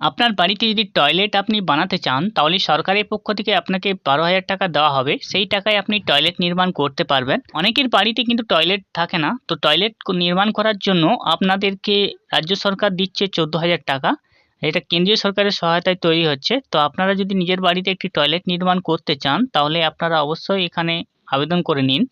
আপনার বাড়িতে যদি টয়লেট আপনি বানাতে চান তাহলে সরকারের পক্ষ থেকে আপনাকে ১২,০০০ টাকা দেওয়া হবে। সেই টাকায় আপনি টয়লেট নির্মাণ করতে পারবেন। অনেকের বাড়িতে কিন্তু টয়লেট থাকে না। তো টয়লেট নির্মাণ করার জন্য আপনাদেরকে রাজ্য সরকার দিচ্ছে ১৪,০০০ টাকা। এটা কেন্দ্রীয় সরকারের সহায়তায় তৈরি হচ্ছে। তো আপনারা যদি নিজের বাড়িতে একটি টয়লেট নির্মাণ করতে চান তাহলে আপনারা অবশ্যই এখানে আবেদন করে নিন।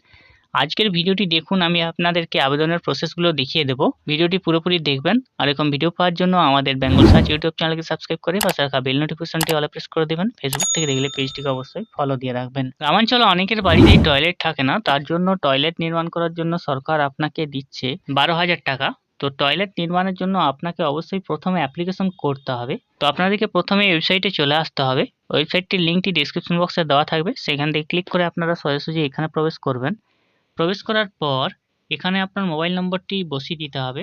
আজকের ভিডিওটি দেখুন, আমি আপনাদেরকে আবেদনের প্রসেসগুলো দেখিয়ে দেবো। ভিডিওটি পুরোপুরি দেখবেন। আর এরকম ভিডিও পাওয়ার জন্য আমাদের বেঙ্গল সার্চ ইউটিউব চ্যানেলকে সাবস্ক্রাইব করে পাশে রাখা বেল নোটিফিকেশনটি অলে প্রেস করে দেবেন। ফেসবুক থেকে দেখলে পেজটিকে অবশ্যই ফলো দিয়ে রাখবেন। গ্রামাঞ্চলে অনেকের বাড়িতেই টয়লেট থাকে না, তার জন্য টয়লেট নির্মাণ করার জন্য সরকার আপনাকে দিচ্ছে ১২,০০০ টাকা। তো টয়লেট নির্মাণের জন্য আপনাকে অবশ্যই প্রথমে অ্যাপ্লিকেশন করতে হবে। তো আপনাদেরকে প্রথমে ওয়েবসাইটে চলে আসতে হবে। ওয়েবসাইটটির লিঙ্কটি ডেসক্রিপশন বক্সে দেওয়া থাকবে, সেখান থেকে ক্লিক করে আপনারা সোজাসুজি এখানে প্রবেশ করবেন। প্রবেশ করার পর এখানে আপনার মোবাইল নম্বরটি বসিয়ে দিতে হবে।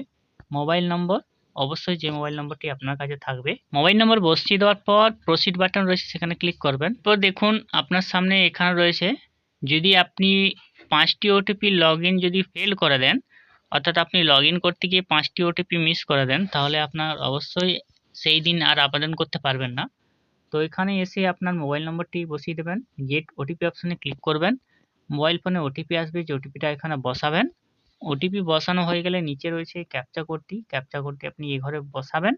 মোবাইল নম্বর অবশ্যই যে মোবাইল নম্বরটি আপনার কাছে থাকবে। মোবাইল নম্বর বসিয়ে দেওয়ার পর প্রসিড বাটন রয়েছে, সেখানে ক্লিক করবেন। এরপর দেখুন আপনার সামনে এখানে রয়েছে, যদি আপনি 5টি ওটিপি লগইন যদি ফেল করে দেন, অর্থাৎ আপনি লগইন করতে গিয়ে 5টি ওটিপি মিস করে দেন, তাহলে আপনার অবশ্যই সেই দিন আর আবেদন করতে পারবেন না। তো এখানে এসে আপনার মোবাইল নম্বরটি বসিয়ে দেবেন। গেট ওটিপি অপশনে ক্লিক করবেন। মোবাইল ফোনে ওটিপি আসবে, যে ওটিপিটা এখানে বসাবেন। ওটিপি বসানো হয়ে গেলে নিচে রয়েছে ক্যাপচা কোডটি, ক্যাপচা কোডটি আপনি এই ঘরে বসাবেন,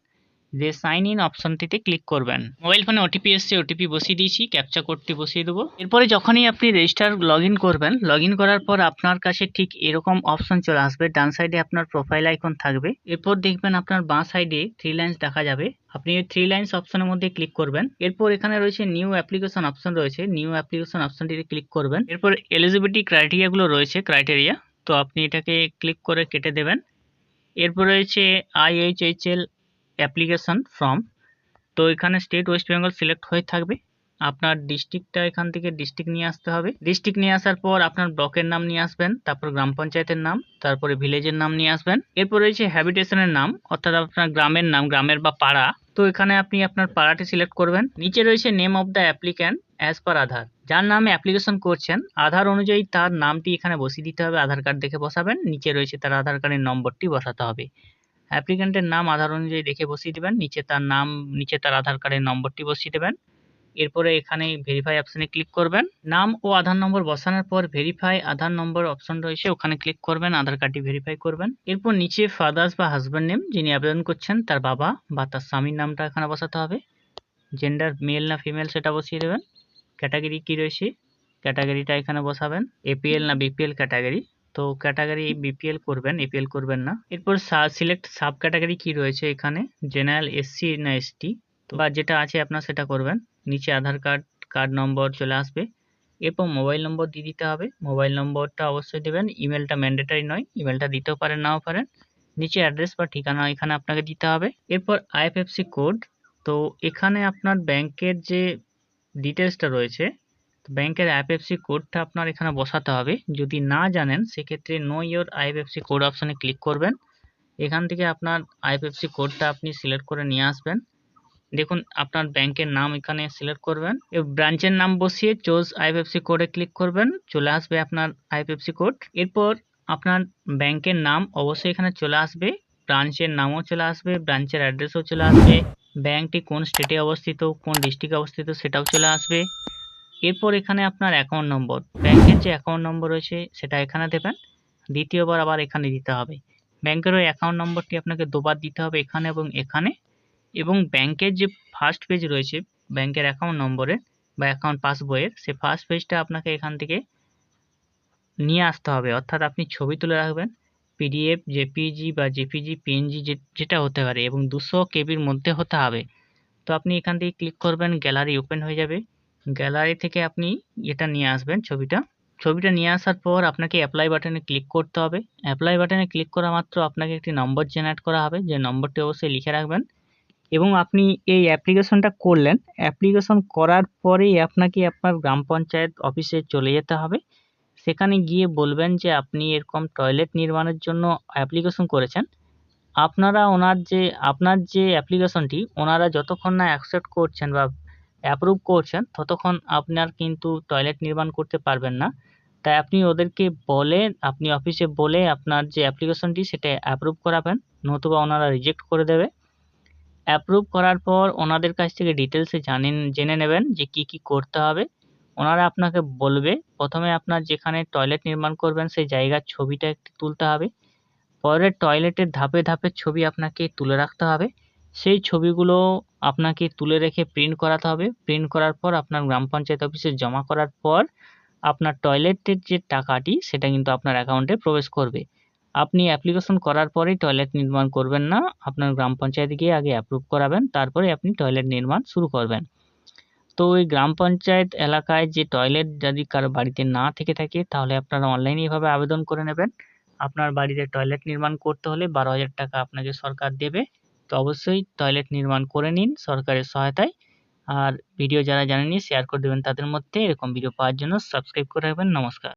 যে সাইন ইন অপশনটিতে ক্লিক করবেন। মোবাইল ফোনে ওটিপি এসছে, ওটিপি বসিয়ে দিয়েছি, ক্যাপচা কোডটি বসিয়ে দেবো। এরপরে যখনই আপনি রেজিস্টার লগইন করবেন, লগইন করার পর আপনার কাছে ঠিক এরকম অপশন চলে আসবে। ডান সাইডে আপনার প্রোফাইল আইকন থাকবে। এরপর দেখবেন আপনার বাঁ সাইডে 3 লাইন্স দেখা যাবে। আপনি এই 3 লাইন্স অপশনের মধ্যে ক্লিক করবেন। এরপর এখানে রয়েছে নিউ অ্যাপ্লিকেশন অপশন রয়েছে, নিউ অ্যাপ্লিকেশন অপশনটিতে ক্লিক করবেন। এরপর এলিজিবিলিটি ক্রাইটেরিয়াগুলো রয়েছে, ক্রাইটেরিয়া, তো আপনি এটাকে ক্লিক করে কেটে দেবেন। এরপর রয়েছে IHHL অ্যাপ্লিকেশন ফর্ম, তো এখানে স্টেট ওয়েস্ট বেঙ্গল সিলেক্ট হয়ে থাকবে। আপনার ডিস্ট্রিক্টটা এখান থেকে ডিস্ট্রিক্ট নিয়ে আসতে হবে। ডিস্ট্রিক্ট নিয়ে আসার পর আপনার ব্লকের নাম নিয়ে আসবেন, তারপর গ্রাম পঞ্চায়েতের নাম, তারপরে ভিলেজের নাম নিয়ে আসবেন। এরপর রয়েছে হ্যাবিটেশনের নাম, অর্থাৎ আপনার গ্রামের নাম, গ্রামের বা পাড়া, তো এখানে আপনি আপনার পাড়াটি সিলেক্ট করবেন। নিচে রয়েছে name of the applicant as per Aadhaar, যার নামে অ্যাপ্লিকেশন করছেন আধার অনুযায়ী তার নামটি এখানে বসিয়ে দিতে হবে। আধার কার্ড দেখে বসাবেন। নিচে রয়েছে তার আধার কার্ডের নম্বরটি বসাতে হবে। অ্যাপ্লিক্যান্টের নাম আধার অনুযায়ী দেখে বসিয়ে দেবেন। নিচে তার নাম, নিচে তার আধার কার্ডের নম্বরটি বসিয়ে দেবেন। এরপরে এখানে ভেরিফাই অপশনে ক্লিক করবেন। নাম ও আধার নম্বর বসানোর পর ভেরিফাই আধার নম্বর অপশন রয়েছে, ওখানে ক্লিক করবেন, আধার কার্ডটি ভেরিফাই করবেন। এরপর নিচে ফাদার্স বা হাজব্যান্ড নেম, যিনি আবেদন করছেন তার বাবা বা তার স্বামীর নামটা এখানে বসাতে হবে। জেন্ডার মেল না ফিমেল সেটা বসিয়ে দেবেন। ক্যাটাগরি কি রয়েছে, ক্যাটাগরিটা এখানে বসাবেন। APL না BPL ক্যাটাগরি, তো ক্যাটাগরি BPL করবেন, APL করবেন না। এরপর সিলেক্ট সাব ক্যাটাগরি কি রয়েছে এখানে, জেনারেল, SC না ST, তো বা যেটা আছে আপনার সেটা করবেন। নিচে আধার কার্ড, কার্ড নম্বর চলে আসবে। এরপর মোবাইল নম্বর দিয়ে দিতে হবে। মোবাইল নম্বরটা অবশ্যই দেবেন। ইমেলটা ম্যান্ডেটরি নয়, ইমেলটা দিতেও পারেন নাও পারেন। নিচে অ্যাড্রেস বা ঠিকানা এখানে আপনাকে দিতে হবে। এরপর IFSC কোড, তো এখানে আপনার ব্যাংকের যে ডিটেলসটা রয়েছে, ব্যাংকের IFSC কোডটা আপনার এখানে বসাতে হবে। যদি না জানেন সেক্ষেত্রে নো ইয়োর IFSC কোড অপশনে ক্লিক করবেন। এখান থেকে আপনার IFSC কোডটা আপনি সিলেক্ট করে নিয়ে আসবেন। দেখুন আপনার ব্যাংকের নাম এখানে সিলেক্ট করবেন, ব্রাঞ্চের নাম বসিয়ে চোজ IFSC কোডে ক্লিক করবেন, চলে আসবে আপনার IFSC কোড। এরপর আপনার ব্যাংকের নাম অবশ্যই এখানে চলে আসবে, ব্রাঞ্চের নামও চলে আসবে, ব্রাঞ্চের অ্যাড্রেসও চলে আসবে, ব্যাংকটি কোন স্টেটে অবস্থিত, কোন ডিস্ট্রিক্টে অবস্থিত সেটাও চলে আসবে। এরপর এখানে আপনার অ্যাকাউন্ট নম্বর, ব্যাংকের যে অ্যাকাউন্ট নম্বর রয়েছে সেটা এখানে দেবেন। দ্বিতীয়বার আবার এখানে দিতে হবে। ব্যাংকের ওই অ্যাকাউন্ট নম্বরটি আপনাকে দুবার দিতে হবে, এখানে এবং এখানে। এবং ব্যাংকের যে ফার্স্ট পেজ রয়েছে ব্যাংকের অ্যাকাউন্ট নম্বরের বা অ্যাকাউন্ট পাসবইয়ের, সেই ফার্স্ট পেজটা আপনাকে এখান থেকে নিয়ে আসতে হবে, অর্থাৎ আপনি ছবি তুলে রাখবেন। PDF, JPG বা JPG, PNG যেটা হতে পারে, এবং 200 কেবির মধ্যে হতে হবে। তো আপনি এখান থেকে ক্লিক করবেন, গ্যালারি ওপেন হয়ে যাবে। গ্যালারি থেকে আপনি এটা নিয়ে আসবেন, ছবিটা নিয়ে আসার পর আপনাকে অ্যাপ্লাই বাটনে ক্লিক করতে হবে। অ্যাপ্লাই বাটনে ক্লিক করা মাত্র আপনাকে একটি নম্বর জেনারেট করা হবে, যে নম্বরটি অবশ্যই লিখে রাখবেন। এবং আপনি এই অ্যাপ্লিকেশনটা করলেন, অ্যাপ্লিকেশন করার পরেই আপনাকে আপনার গ্রাম পঞ্চায়েত অফিসে চলে যেতে হবে। সেখানে গিয়ে বলবেন যে আপনি এরকম টয়লেট নির্মাণের জন্য অ্যাপ্লিকেশন করেছেন। আপনার যে অ্যাপ্লিকেশনটি ওনারা যতক্ষণ না অ্যাকসেপ্ট করছেন বা অ্যাপ্রুভ করছেন, ততক্ষণ আপনার কিন্তু টয়লেট নির্মাণ করতে পারবেন না। তাই আপনি ওদেরকে বলে, আপনি অফিসে বলে আপনার যে অ্যাপ্লিকেশনটি সেটা অ্যাপ্রুভ করাবেন, নতুবা ওনারা রিজেক্ট করে দেবে। অ্যাপ্রুভ করার পর ওনাদের কাছ থেকে ডিটেলসে জেনে নেবেন যে কি করতে হবে। ওনারা আপনাকে বলবে প্রথমে আপনার যেখানে টয়লেট নির্মাণ করবেন সেই জায়গার ছবিটা একটু তুলতে হবে। পরে টয়লেটের ধাপে ধাপে ছবি আপনাকে তুলে রাখতে হবে। সেই ছবিগুলো আপনাকে তুলে রেখে প্রিন্ট করাতে হবে। প্রিন্ট করার পর আপনার গ্রাম পঞ্চায়েত অফিসে জমা করার পর আপনার টয়লেটের যে টাকাটি সেটা কিন্তু আপনার অ্যাকাউন্টে প্রবেশ করবে। আপনি অ্যাপ্লিকেশন করার পরেই টয়লেট নির্মাণ করবেন না। আপনার গ্রাম পঞ্চায়েতে গিয়ে আগে অ্যাপ্রুভ করাবেন, তারপরে আপনি টয়লেট নির্মাণ শুরু করবেন। তো ওই গ্রাম পঞ্চায়েত এলাকায় যে টয়লেট যদি কারো বাড়িতে না থেকে থাকে তাহলে আপনারা অনলাইনে এভাবে আবেদন করে নেবেন। আপনার বাড়িতে টয়লেট নির্মাণ করতে হলে 12,000 টাকা আপনাকে সরকার দেবে। তো অবশ্যই টয়লেট নির্মাণ করে নিন সরকারের সহায়তায়। আর ভিডিও যারা জানেননি শেয়ার করে দেবেন তাদের মধ্যে। এরকম ভিডিও পাওয়ার জন্য সাবস্ক্রাইব করে রাখবেন। নমস্কার।